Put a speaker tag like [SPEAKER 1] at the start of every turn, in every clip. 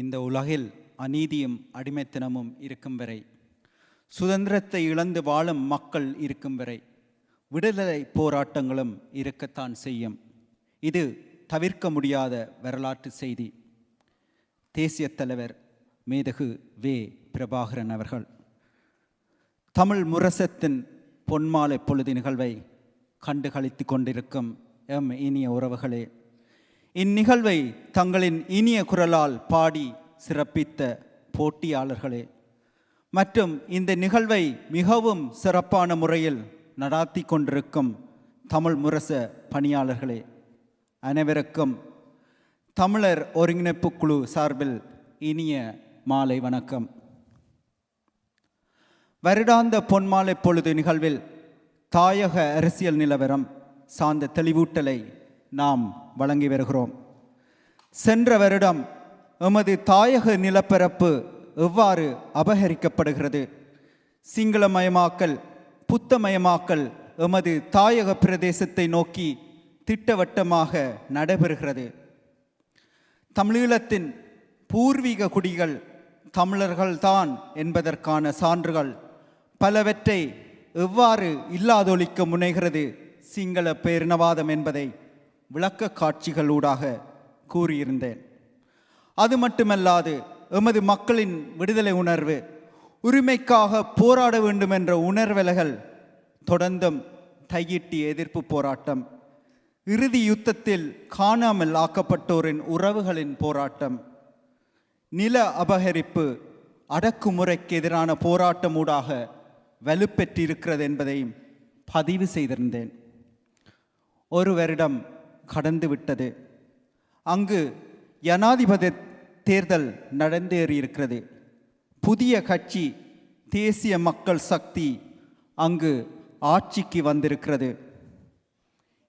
[SPEAKER 1] இந்த உலகில் அநீதியும் அடிமைத்தனமும் இருக்கும் வரை, சுதந்திரத்தை இழந்து வாழும் மக்கள் இருக்கும் வரை விடுதலை போராட்டங்களும் இருக்கத்தான் செய்யும். இது தவிர்க்க முடியாத வரலாற்று செய்தி. தேசிய தலைவர் மேதகு வே. பிரபாகரன் அவர்கள் தமிழ் முரசத்தின் பொன்மாலை பொழுது நிகழ்வை கண்டுகளித்து கொண்டிருக்கும் எம் இனிய உறவுகளே, இந்நிகழ்வை தங்களின் இனிய குரலால் பாடி சிறப்பித்த போட்டியாளர்களே மற்றும் இந்த நிகழ்வை மிகவும் சிறப்பான முறையில் நடாத்தி கொண்டிருக்கும் தமிழ் முரச பணியாளர்களே, அனைவருக்கும் தமிழர் ஒருங்கிணைப்பு குழு சார்பில் இனிய மாலை வணக்கம். வருடாந்த பொன்மாலை பொழுது நிகழ்வில் தாயக அரசியல் நிலவரம் சார்ந்த தெளிவூட்டலை நாம் வழங்கி வருகிறோம். சென்ற வருடம் எமது தாயக நிலப்பரப்பு எவ்வாறு அபகரிக்கப்படுகிறது, சிங்களமயமாக்கல் புத்தமயமாக்கல் எமது தாயக பிரதேசத்தை நோக்கி திட்டவட்டமாக நடைபெறுகிறது. தமிழீழத்தின் பூர்வீக குடிகள் தமிழர்கள்தான் என்பதற்கான சான்றுகள் பலவற்றை எவ்வாறு இல்லாதொழிக்க முனைகிறது சிங்கள பேரினவாதம் என்பதை விளக்க காட்சிகளூடாக கூறியிருந்தேன். அது மட்டுமல்லாது எமது மக்களின் விடுதலை உணர்வு, உரிமைக்காக போராட வேண்டும் என்ற உணர்வலைகள் தொடர்ந்தும் தையிட்டி எதிர்ப்பு போராட்டம், இறுதி யுத்தத்தில் காணாமல் ஆக்கப்பட்டோரின் உறவுகளின் போராட்டம், நில அபகரிப்பு, அடக்குமுறைக்கு எதிரான போராட்டம் ஊடாக வலுப்பெற்றிருக்கிறது என்பதையும் பதிவு செய்திருந்தேன். ஒரு வருடம் கடந்து விட்டது. அங்கு ஜனாதிபதி தேர்தல் நடந்தேறியிருக்கிறது. புதிய கட்சி தேசிய மக்கள் சக்தி அங்கு ஆட்சிக்கு வந்திருக்கிறது.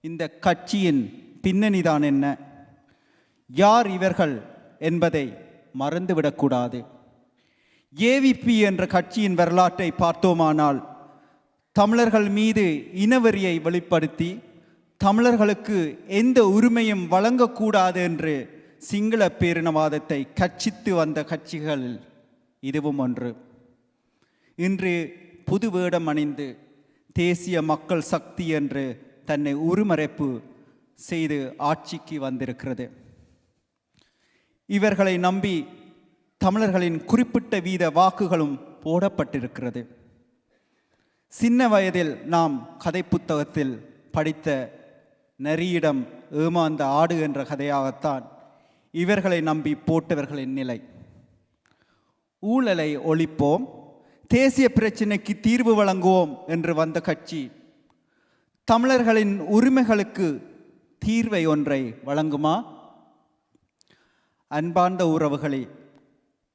[SPEAKER 1] இந்த கட்சியின் பின்னணிதான் என்ன, யார் இவர்கள் என்பதை மறந்துவிடக்கூடாது. ஏவிபி என்ற கட்சியின் வரலாற்றை பார்த்தோமானால், தமிழர்கள் மீது இனவெறியை வெளிப்படுத்தி தமிழர்களுக்கு எந்த உரிமையும் வழங்கக்கூடாது என்று சிங்கள பேரினவாதத்தை கட்சித்து வந்த கட்சிகளில் இதுவும் ஒன்று. இன்று புது வேடம் அணிந்து தேசிய மக்கள் சக்தி என்று தன்னை உருமறைப்பு செய்து ஆட்சிக்கு வந்திருக்கிறது. இவர்களை நம்பி தமிழர்களின் குறிப்பிட்ட வீத வாக்குகளும் போடப்பட்டிருக்கிறது. சின்ன வயதில் நாம் கதை புத்தகத்தில் படித்த நரியிடம் ஏமாந்த ஆடு என்ற கதையாகத்தான் இவர்களை நம்பி போட்டவர்களின் நிலை. ஊழலை ஒழிப்போம், தேசிய பிரச்சினைக்கு தீர்வு வழங்குவோம் என்று வந்த கட்சி தமிழர்களின் உரிமைகளுக்கு தீர்வை ஒன்றை வழங்குமா? அன்பார்ந்த உறவுகளே,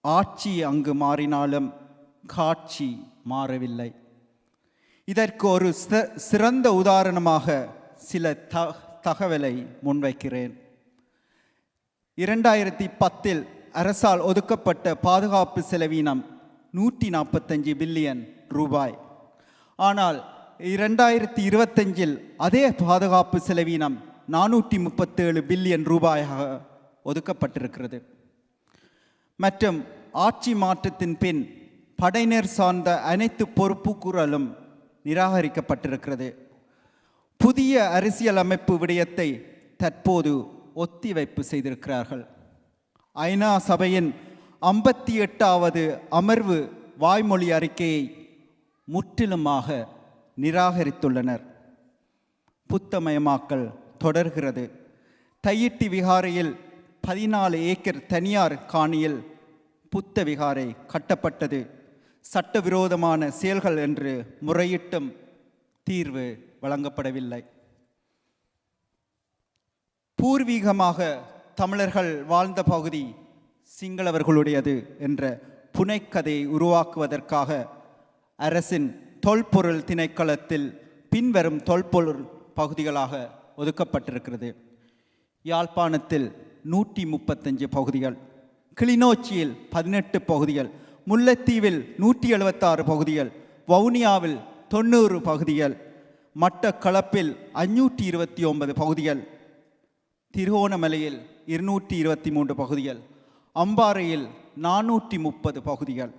[SPEAKER 1] ஆட்சி அங்கு மாறினாலும் காட்சி மாறவில்லை. இதற்கு ஒரு சிறந்த உதாரணமாக சில தகவலை முன்வைக்கிறேன். 2010 அரசால் ஒதுக்கப்பட்ட பாதுகாப்பு செலவீனம் 145 பில்லியன் ரூபாய். ஆனால் 2025 அதே பாதுகாப்பு செலவீனம் 437 பில்லியன் ரூபாயாக ஒதுக்கப்பட்டிருக்கிறது. மற்றும் ஆட்சி மாற்றத்தின் பின் படையினர் சார்ந்த அனைத்து பொறுப்புக்கூறலும் நிராகரிக்கப்பட்டிருக்கிறது. புதிய அரசியல் அமைப்பு விடயத்தை தற்போது ஒத்திவைப்பு செய்திருக்கிறார்கள். ஐநா சபையின் 58வது அமர்வு வாய்மொழி அறிக்கையை முற்றிலுமாக நிராகரித்துள்ளனர். புத்தமயமாக்கல் தொடர்கிறது. தையிட்டி விகாரையில் 14 ஏக்கர் தனியார் காணியில் புத்த விகாரை கட்டப்பட்டது சட்டவிரோதமான செயல்கள் என்று முறையிட்டும் தீர்வு வழங்கப்படவில்லை. பூர்வீகமாக தமிழர்கள் வாழ்ந்த பகுதி சிங்களவர்களுடையது என்ற புனைக்கதையை உருவாக்குவதற்காக அரசின் தொல்பொருள் திணைக்களத்தில் பின்வரும் தொல்பொருள் பகுதிகளாக ஒதுக்கப்பட்டிருக்கிறது. யாழ்ப்பாணத்தில் 135 பகுதிகள், கிளிநொச்சியில் 18 பகுதிகள், முல்லைத்தீவில் 176 பகுதிகள், வவுனியாவில் 90 பகுதிகள், மட்டக்களப்பில் 529 பகுதிகள், திருகோணமலையில் 223 பகுதிகள், அம்பாறையில் 430 பகுதிகள்.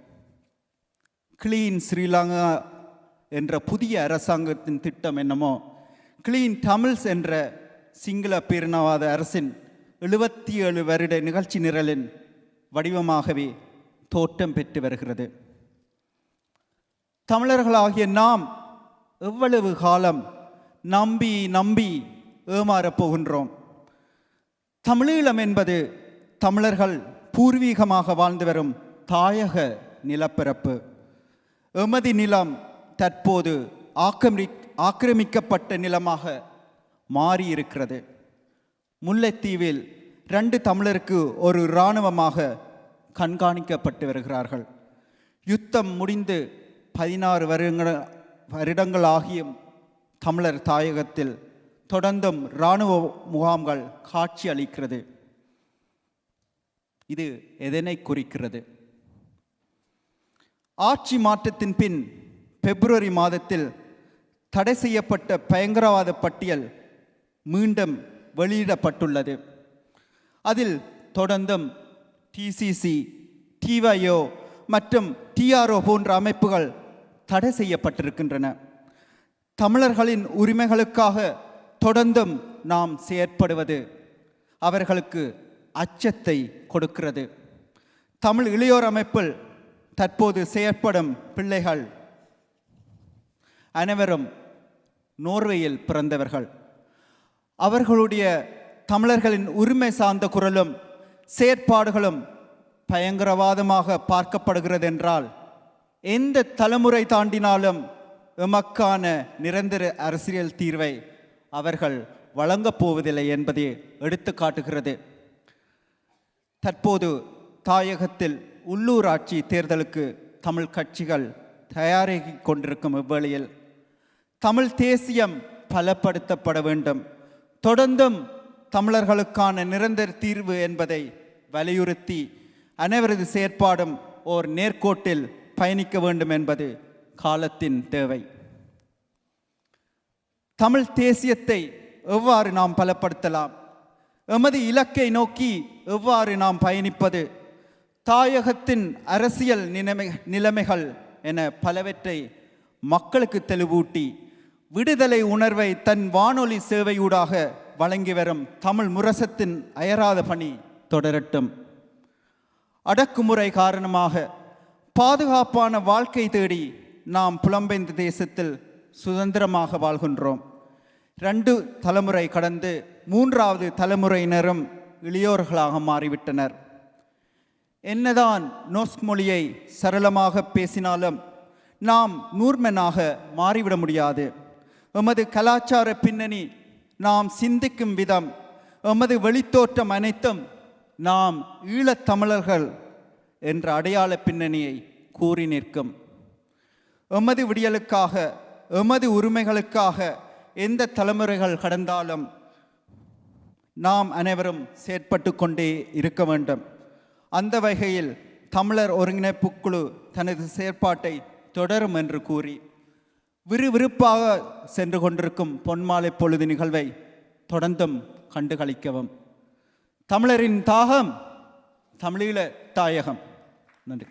[SPEAKER 1] கிளீன் ஸ்ரீலங்கா என்ற புதிய அரசாங்கத்தின் திட்டம் என்னமோ கிளீன் தமிழ்ஸ் என்ற சிங்கள பேரினவாத அரசின் 77 வருட நிகழ்ச்சி நிரலின் வடிவமாகவே தோற்றம் பெற்று வருகிறது. தமிழர்களாகிய நாம் எவ்வளவு காலம் நம்பி நம்பி ஏமாறப் போகின்றோம்? தமிழீழம் என்பது தமிழர்கள் பூர்வீகமாக வாழ்ந்து வரும் தாயக நிலப்பரப்பு. எமது நிலம் தற்போது ஆக்கிரமிக்கப்பட்ட நிலமாக மாறியிருக்கிறது. முல்லைத்தீவில் 2 தமிழருக்கு ஒரு இராணுவமாக கண்காணிக்கப்பட்டு வருகிறார்கள். யுத்தம் முடிந்து 16 வருடங்கள் ஆகியும் தமிழர் தாயகத்தில் தொடர்ந்தும் இராணுவ முகாம்கள் காட்சி அளிக்கிறது. இது எதனை குறிக்கிறது? ஆட்சி மாற்றத்தின் பின் பிப்ரவரி மாதத்தில் தடை செய்யப்பட்ட பயங்கரவாத பட்டியல் மீண்டும் வெளியிடப்பட்டுள்ளது. அதில் தொடர்ந்தும் டிசிசி, டிவைஓ மற்றும் டிஆர்ஓ போன்ற அமைப்புகள் தடை செய்யப்பட்டிருக்கின்றன. தமிழர்களின் உரிமைகளுக்காக தொடர்ந்தும் நாம் செயற்படுவது அவர்களுக்கு அச்சத்தை கொடுக்கிறது. தமிழ் இளையோர் அமைப்பில் தற்போது செயற்படும் பிள்ளைகள் அனைவரும் நோர்வேயில் பிறந்தவர்கள். அவர்களுடைய தமிழர்களின் உரிமை சார்ந்த குரலும் செயற்பாடுகளும் பயங்கரவாதமாக பார்க்கப்படுகிறது என்றால் எந்த தலைமுறை தாண்டினாலும் எமக்கான நிரந்தர அரசியல் தீர்வை அவர்கள் வழங்கப் போவதில்லை என்பதை எடுத்து காட்டுகிறது. தற்போது தாயகத்தில் உள்ளூராட்சி தேர்தலுக்கு தமிழ் கட்சிகள் தயாராகி கொண்டிருக்கும் இவ்வேளையில் தமிழ் தேசியம் பலப்படுத்தப்பட வேண்டும். தொடர்ந்தும் தமிழர்களுக்கான நிரந்தர தீர்வு என்பதை வலியுறுத்தி அனைவரது செயற்பாடும் ஓர் நேர்கோட்டில் பயணிக்க வேண்டும் என்பது காலத்தின் தேவை. தமிழ் தேசியத்தை எவ்வாறு நாம் பலப்படுத்தலாம்? எமது இலக்கை நோக்கி எவ்வாறு நாம் பயணிப்பது? தாயகத்தின் அரசியல் நிலைமைகள் என பலவற்றை மக்களுக்கு தெளிவூட்டி விடுதலை உணர்வை தன் வானொலி சேவையூடாக வழங்கி வரும் தமிழ் முரசத்தின் அயராத பணி தொடரட்டும். அடக்குமுறை காரணமாக பாதுகாப்பான வாழ்க்கை தேடி நாம் புலம்பெயர்ந்த தேசத்தில் சுதந்திரமாக வாழ்கின்றோம். 2 தலைமுறை கடந்து 3வது தலைமுறையினரும் இளையோர்களாக மாறிவிட்டனர். என்னதான் நோர்ஸ் மொழியை சரளமாக பேசினாலும் நாம் நூர்மனாக மாறிவிட முடியாது. எமது கலாச்சார பின்னணி, நாம் சிந்திக்கும் விதம், எமது வெளித்தோற்றம் அனைத்தும் நாம் ஈழத்தமிழர்கள் என்ற அடையாள பின்னணியை கூறி நிற்கும். எமது விடியலுக்காக, எமது உரிமைகளுக்காக எந்த தலைமுறைகள் கடந்தாலும் நாம் அனைவரும் செயற்பட்டு கொண்டே இருக்க வேண்டும். அந்த வகையில் தமிழர் ஒருங்கிணைப்பு குழு தனது செயற்பாட்டை தொடரும் என்று கூறி விறுவிறுப்பாக சென்று கொண்டிருக்கும் பொன்மாலை பொழுது நிகழ்வை தொடர்ந்தும் கண்டுகளிக்கவும். தமிழரின் தாகம் தமிழீழ தாயகம். நன்றி.